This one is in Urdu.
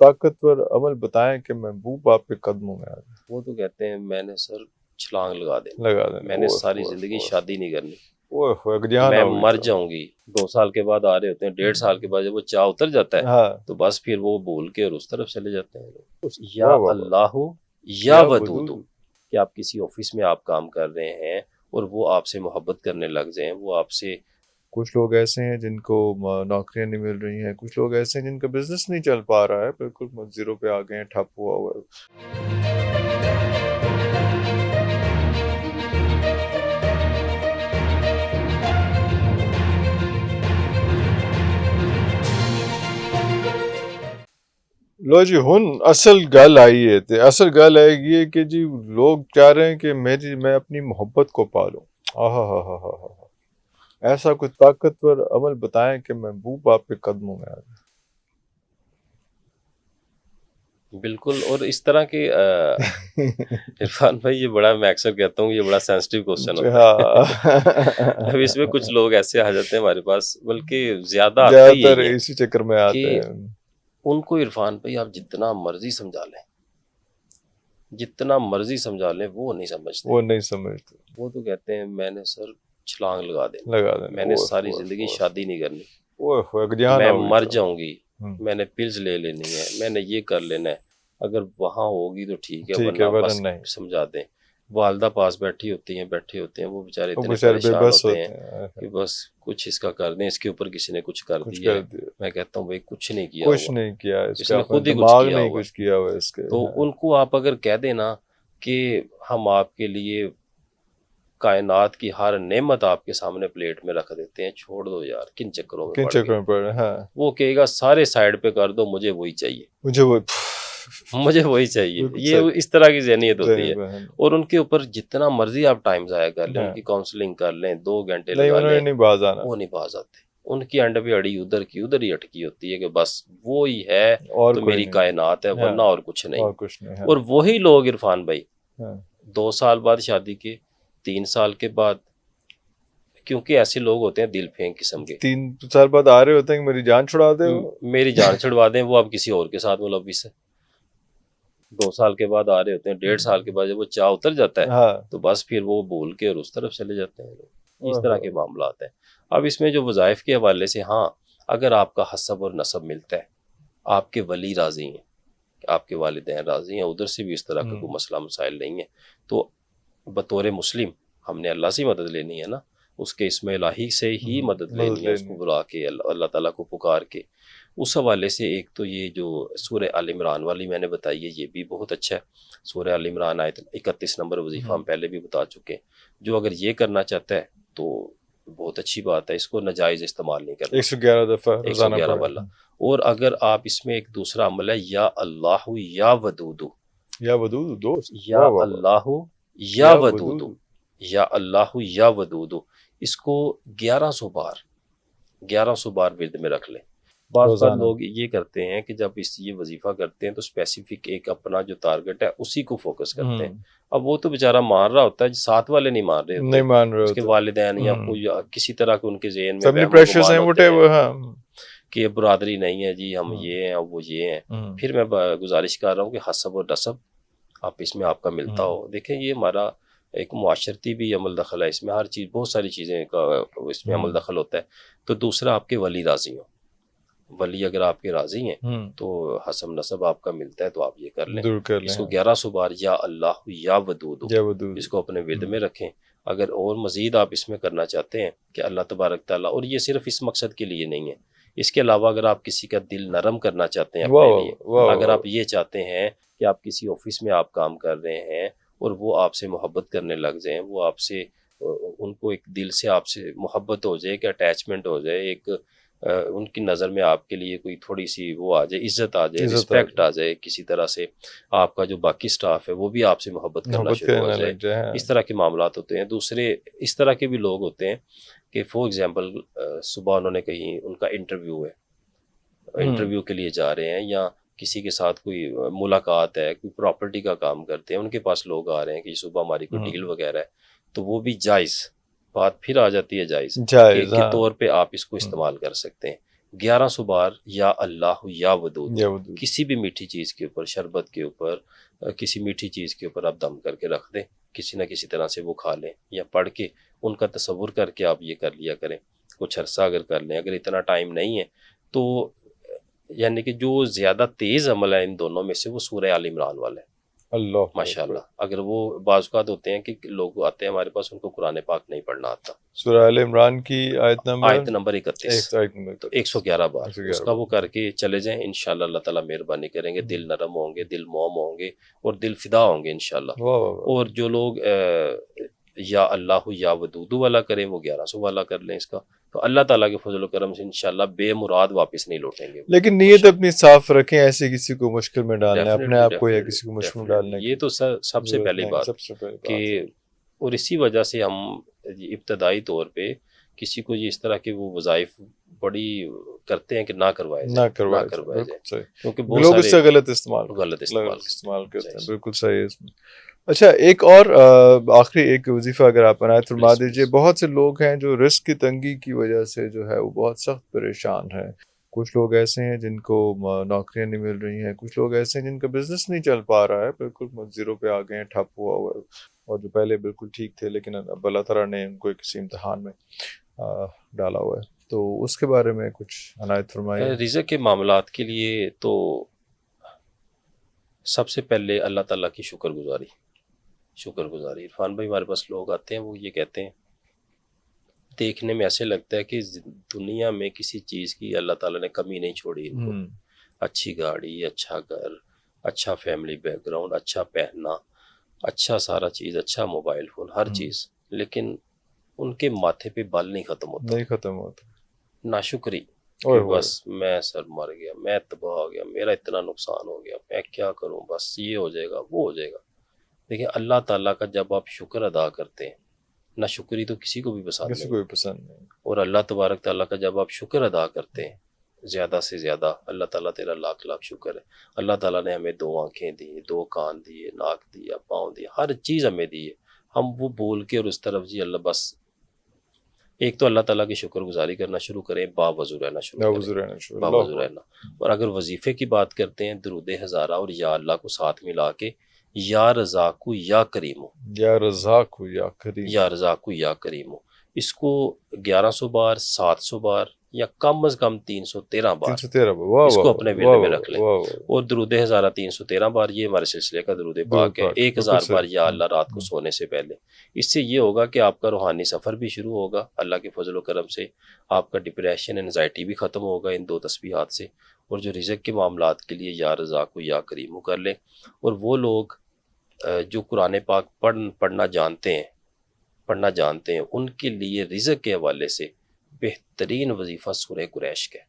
طاقتور عمل بتائیں کہ محبوب آپ کے قدموں میں آ جائے. وہ تو کہتے ہیں میں نے سر چھلانگ لگا دینی، لگا دینا. میں نے ساری زندگی شادی نہیں کرنی، گجان میں ہو مر گئی. جاؤں گی. 2 سال کے بعد آ رہے ہوتے ہیں، 1.5 سال کے بعد جب وہ چاہ اتر جاتا ہے ہاں. تو بس پھر وہ بھول کے اور اس طرف چلے جاتے ہیں. یا واہ واہ واہ. اللہ یا ودود، کہ آپ کسی آفس میں آپ کام کر رہے ہیں اور وہ آپ سے محبت کرنے لگ جائیں، وہ آپ سے. کچھ لوگ ایسے ہیں جن کو نوکریاں نہیں مل رہی ہیں، کچھ لوگ ایسے ہیں جن کا بزنس نہیں چل پا رہا ہے، بالکل زیرو پہ آ گئے ہیں، ٹھپ ہوا ہے. لو جی ہن اصل گل آئی ہے تے اصل گل ہے یہ کہ جی لوگ چاہ رہے ہیں کہ میں اپنی محبت کو پالوں. آہا ہا ہا ہا ہا. ایسا کوئی طاقتور عمل بتائیں کہ محبوب آپ کے قدموں میں آ جائے. بالکل. اور اس طرح کے عرفان بھائی یہ بڑا، میں اکثر کہتا ہوں یہ بڑا سینسٹیو کوسچن ہوتا ہے. اب اس میں کچھ لوگ ایسے آ جاتے ہیں ہمارے پاس، بلکہ زیادہ آتے ہی زیادہ تر یہی ہیں اسی چکر میں کہ آتے ہیں. ان کو عرفان بھائی آپ جتنا مرضی سمجھا لیں، جتنا مرضی سمجھا لیں، وہ نہیں سمجھتے. وہ نہیں سمجھتے. وہ تو کہتے ہیں میں نے سر چھلانگ لگا دینی، لگا دینا. میں نے ساری زندگی شادی نہیں کرنی، گجان میں ہو گئی. مر جاؤں گی، میں نے پلز لے لینی ہے، میں نے یہ کر لینا ہے. اگر وہاں ہوگی تو ٹھیک ہے، ورنہ بس نہیں. سمجھا دیں. والدہ پاس بیٹھی ہوتی ہیں وہ بیچارے وہ اتنے بےچارے بے پریشان بس ہوتے ہیں ہیں کہ بس کچھ اس کا کر دیں، اس کے اوپر کسی نے کچھ کر کچھ دیا کر ہے. دیا. میں کہتا ہوں بھائی کچھ نہیں کیا کچھ ہوا، نہیں کیا اس اس کا، نے اپنا خود ہی کچھ دماغ کیا نہیں ہوا. کچھ کیا ہوا اس کے. تو ان کو آپ اگر کہہ دیں نا کہ ہم آپ کے لیے کائنات کی ہر نعمت آپ کے سامنے پلیٹ میں رکھ دیتے ہیں، چھوڑ دو یار، کن چکروں میں کن پڑ گئے. چکروں میں پڑ رہے ہیں. ہاں. وہ کہے گا سارے سائڈ پہ کر دو، مجھے وہی چاہیے، مجھے وہ مجھے وہی چاہیے. بالکل یہ صحیح. اس طرح کی ذہنیت ہوتی ہے. بہن. اور ان کے اوپر جتنا مرضی آپ ٹائم ضائع کر لیں، ان ہاں. کی کاؤنسلنگ کر لیں، 2 گھنٹے نہیں لگا انہوں نے لیں، نہیں باز آنا. وہ نہیں باز آتے. ان کی انڈ پہ اڑی ادھر کی ادھر ہی اٹکی ہوتی ہے کہ بس وہ ہی ہے اور تو کوئی میری نہیں. کائنات ہے، ہاں. ورنہ اور کچھ نہیں. اور کچھ نہیں. ہاں. اور وہی لوگ عرفان بھائی ہاں. 2 سال بعد شادی کے، 3 سال کے بعد، کیونکہ ایسے لوگ ہوتے ہیں دل پھینک قسم کے، 3 سال بعد آ رہے ہوتے ہیں کہ میری جان چھڑا دے ہو. میری جان چھڑوا دیں، وہ اب کسی اور کے ساتھ ملوث ہے. 2 سال کے بعد آ رہے ہوتے ہیں، 1.5 سال کے بعد جب وہ چاہ اتر جاتا ہے ہاں. تو بس پھر وہ بھول کے اور اس طرف چلے جاتے ہیں. اس طرح کے معاملات ہیں. اب اس میں جو وظائف کے حوالے سے، ہاں اگر آپ کا حسب اور نسب ملتا ہے، آپ کے ولی راضی ہیں، آپ کے والدین راضی ہیں، ادھر سے بھی اس طرح کا کوئی مسئلہ مسائل نہیں ہے، تو بطور مسلم ہم نے اللہ سے مدد لینی ہے نا، اس کے اسم الہی سے ہی مدد لینی ہے، اس کو بلا کے اللہ تعالیٰ کو پکار کے. اس حوالے سے ایک تو یہ جو سورہ آل عمران والی میں نے بتائی ہے، یہ بھی بہت اچھا ہے. سورہ آل عمران آیت 31 نمبر وظیفہ ہم پہلے بھی بتا چکے ہیں. جو اگر یہ کرنا چاہتا ہے تو بہت اچھی بات ہے، اس کو ناجائز استعمال نہیں کرنا. 111 دفعہ روزانہ 111 پڑھیں. والا. اور اگر آپ اس میں ایک دوسرا عمل ہے، یا اللہ یا ودود، یا ودود دوست. یا اللہ یا ودود، یا اللہ یا ودود، اس کو 1100 بار ورد میں رکھ لیں. بعض اوقات لوگ یہ کرتے ہیں کہ جب یہ وظیفہ کرتے ہیں تو اسپیسیفک ایک اپنا جو ٹارگٹ ہے اسی کو فوکس کرتے ہیں. اب وہ تو بیچارہ مان رہا ہوتا ہے، ساتھ والے نہیں مان رہے ہوتے، نہیں مان رہے اس ہوتے، کے والدین یا کوئی کسی طرح کے ان کے ذہن میں فیملی وہم و پریشرز گمان ہیں، ہوتے ہیں ہاں. کہ یہ برادری نہیں ہے جی، ہم یہ ہیں وہ یہ ہیں. پھر میں گزارش کر رہا ہوں کہ حسب اور نسب آپ اس میں آپ کا ملتا ہو. دیکھیں یہ ہمارا ایک معاشرتی بھی عمل دخل ہے، اس میں ہر چیز، بہت ساری چیزیں کا اس میں عمل دخل ہوتا ہے. تو دوسرا آپ کے ولی راضی ہوں، ولی اگر آپ کے راضی ہیں تو حسب نسب آپ کا ملتا ہے تو آپ یہ کر لیں. اس کو 1100 بار یا اللہ یا ودود اس کو اپنے ورد میں رکھیں. اگر اور مزید آپ اس میں کرنا چاہتے ہیں کہ اللہ تبارک تعالیٰ، اور یہ صرف اس مقصد کے لیے نہیں ہے، اس کے علاوہ اگر آپ کسی کا دل نرم کرنا چاہتے ہیں اپنے لیے، اگر آپ یہ چاہتے ہیں کہ آپ کسی آفس میں آپ کام کر رہے ہیں اور وہ آپ سے محبت کرنے لگ جائیں، وہ آپ سے، ان کو ایک دل سے آپ سے محبت ہو جائے، کہ اٹیچمنٹ ہو جائے، ایک ان کی نظر میں آپ کے لیے کوئی تھوڑی سی وہ آ جائے، عزت آ جائے، رسپیکٹ آ جائے، کسی طرح سے آپ کا جو باقی سٹاف ہے وہ بھی آپ سے محبت کرنا شروع ہو جائے. اس طرح کے معاملات ہوتے ہیں. دوسرے اس طرح کے بھی لوگ ہوتے ہیں کہ فار ایگزامپل صبح انہوں نے کہیں ان کا انٹرویو ہے، انٹرویو کے لیے جا رہے ہیں، یا کسی کے ساتھ کوئی ملاقات ہے، کوئی پراپرٹی کا کام کرتے ہیں، ان کے پاس لوگ آ رہے ہیں کہ صبح ہماری کوئی ڈیل وغیرہ ہے، تو وہ بھی جائز بات پھر آ جاتی ہے، جائز کے طور پہ آپ اس کو استعمال کر سکتے ہیں. 1100 بار یا اللہ یا ودود، یا ودود، کسی بھی میٹھی چیز کے اوپر، شربت کے اوپر، کسی میٹھی چیز کے اوپر آپ دم کر کے رکھ دیں، کسی نہ کسی طرح سے وہ کھا لیں، یا پڑھ کے ان کا تصور کر کے آپ یہ کر لیا کریں، کچھ عرصہ اگر کر لیں. اگر اتنا ٹائم نہیں ہے تو یعنی کہ جو زیادہ تیز عمل ہے ان دونوں میں سے وہ سورہ آل عمران والا ہے اللہ ماشاء اللہ. اگر وہ بعض اوقات ہوتے ہیں کہ لوگ آتے ہیں ہمارے پاس، ان کو قرآن پاک نہیں پڑھنا آتا. سورہ آل عمران کی آیت نمبر 31، آیت نمبر 111 بار 111 اس کا وہ کر کے چلے جائیں، انشاءاللہ اللہ تعالیٰ مہربانی کریں گے، دل نرم ہوں گے، دل موم ہوں گے، اور دل فدا ہوں گے انشاءاللہ. واہ واہ واہ. اور جو لوگ یا اللہ یا ودود والا کریں وہ 1100 والا کر لیں اس کا، تو اللہ تعالیٰ کے فضل و کرم سے انشاءاللہ بے مراد واپس نہیں لوٹیں گے. لیکن نیت اپنی صاف رکھیں، ایسے کسی کو مشکل میں ڈالنا ہے اپنے آپ کو یا کسی کو مشکل میں ڈالنے یہ تو سب سے پہلی بات کہ، اور اسی وجہ سے ہم ابتدائی طور پہ کسی کو یہ اس طرح کے وہ وظائف بڑی کرتے ہیں کہ نہ کروائے جائے، کیونکہ لوگ اس سے غلط استعمال کرتے ہیں. بالکل صحیح ہے اس میں. اچھا ایک اور آخری ایک وظیفہ اگر آپ عنایت فرما دیجیے. بہت سے لوگ ہیں جو رزق کی تنگی کی وجہ سے جو ہے وہ بہت سخت پریشان ہیں. کچھ لوگ ایسے ہیں جن کو نوکریاں نہیں مل رہی ہیں، کچھ لوگ ایسے ہیں جن کا بزنس نہیں چل پا رہا ہے، بالکل زیرو پہ آ گئے ہیں، ٹھپ ہوا ہے، اور جو پہلے بالکل ٹھیک تھے لیکن اب اللہ تعالیٰ نے ان کو کسی امتحان میں ڈالا ہوا ہے. تو اس کے بارے میں کچھ عنایت فرمائیے. رزق کے معاملات کے لیے تو سب سے پہلے اللہ تعالیٰ کی شکر گزاری. عرفان بھائی ہمارے پاس لوگ آتے ہیں، وہ یہ کہتے ہیں، دیکھنے میں ایسے لگتا ہے کہ دنیا میں کسی چیز کی اللہ تعالیٰ نے کمی نہیں چھوڑی ان کو. اچھی گاڑی، اچھا گھر، اچھا فیملی بیک گراؤنڈ، اچھا پہننا، اچھا سارا چیز، اچھا موبائل فون، ہر چیز، لیکن ان کے ماتھے پہ بال نہیں ختم ہوتا. ناشکری کہ بس میں سر مر گیا، میں تباہ ہو گیا، میرا اتنا نقصان ہو گیا، میں کیا کروں، بس یہ ہو جائے گا، وہ ہو جائے گا. دیکھیں اللہ تعالیٰ کا جب آپ شکر ادا کرتے ہیں، ناشکری تو کسی کو بھی پسند نہیں، اور اللہ تبارک تعالیٰ کا جب آپ شکر ادا کرتے ہیں زیادہ سے زیادہ، اللہ تعالیٰ تیرا لاکھ لاکھ شکر ہے، اللہ تعالیٰ نے ہمیں 2 آنکھیں دی، 2 کان دیے، ناک دیا، پاؤں دیا، ہر چیز ہمیں دی ہے. ہم وہ بول کے اور اس طرف جی اللہ، بس ایک تو اللہ تعالیٰ کی شکر گزاری کرنا شروع کریں، باوضو رہنا شروع کریں. اور اگر وظیفے کی بات کرتے ہیں، درود ہزارہ اور یا اللہ کو ساتھ ملا کے، یا رزاقو یا کریمو، یا رزاقو یا کریم، یا رزاقو یا کریمو، اس کو 1100 بار، 700 بار، یا کم از کم 313 بار اس کو اپنے ولے میں رکھ لیں. اور درود ہزارہ 313 بار یہ ہمارے سلسلے کا درود پاک ہے. 1000 بار یا اللہ رات کو سونے سے پہلے. اس سے یہ ہوگا کہ آپ کا روحانی سفر بھی شروع ہوگا اللہ کے فضل و کرم سے، آپ کا ڈپریشن، انزائٹی بھی ختم ہوگا ان 2 تسبیحات سے. اور جو رزق کے معاملات کے لیے یا رزاق یا کریم کر لیں. اور وہ لوگ جو قرآن پاک پڑھنا جانتے ہیں ان کے لیے رزق کے حوالے سے بہترین وظیفہ سورہ قریش کا ہے.